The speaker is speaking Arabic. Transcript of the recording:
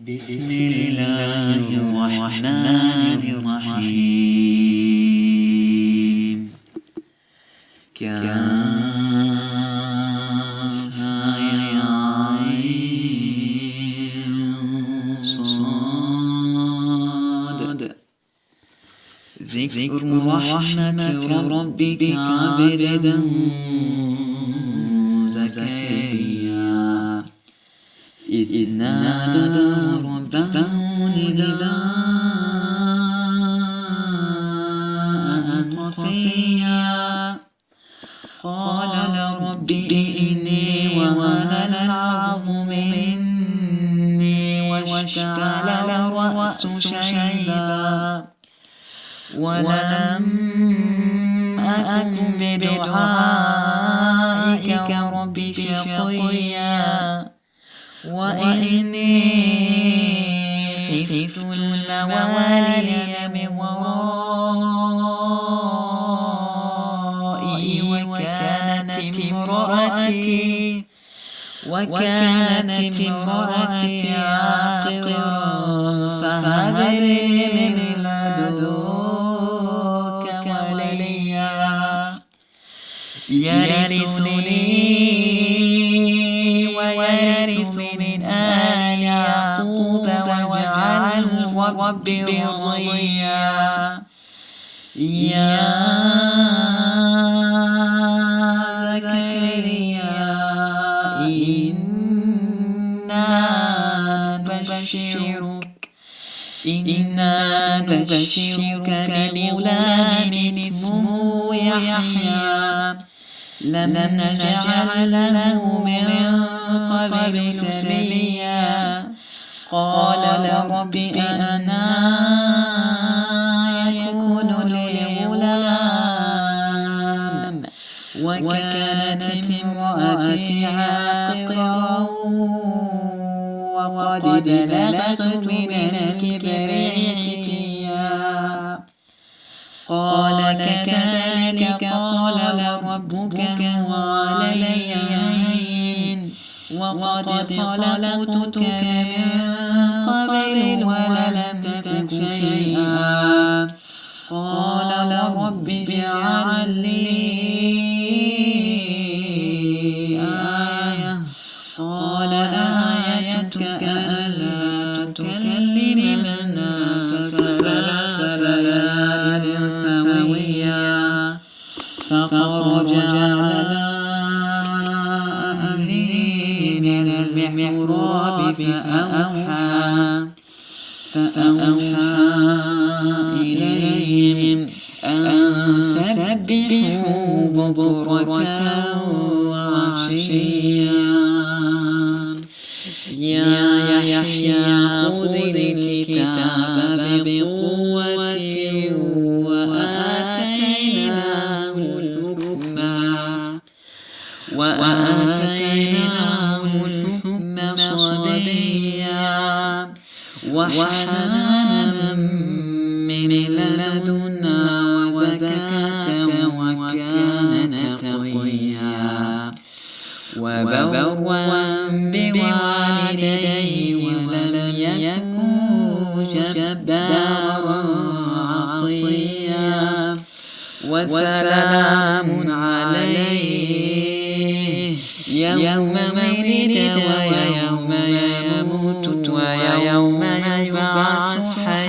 بسم الله الرحمن الرحيم. كافها يا عين صاد. ذكر رحمة ربك عبده زكريا إذ نادى ربه نداء خفيا قال رب إني وهن العظم مني واشتعل الرأس شيبا ولم أك بدعائك رب شقيا وإني خفت الموالي من ورائي وكانت امرأتي عاقرا فهب لي من لدنك وليا يرثني ويرث من آل يعقوب واجعله رب رضيا. يا زكريا إنا نبشرك بغلام اسمه يحيى لم نجعل له من قبل سميا قال رب أنى يكون لي غلام وكانت امرأتي عاقرا وقد بلغت من الكبر عتيا قال كذلك قال ربك هو علي هين وقد خلقتك من قبل ولم تك شيئا قال رب اجعل لي آية قال آيتك ألا تكلم الناس ثلاث ليال سويا فخرج على أهله من المحراب فأوحى إليهم أن سبحوا بكرة وعشيا. يا يحيى خذ الكتاب بقوة وآتيناه الحكم صبيا وحنانا من لدنا وزكاة وكان تقيا وبرا بوالديه ولم يكن جبارا عصيا وسلام عليه يوم ولد ويوم يموت ويوم يبعث حيا.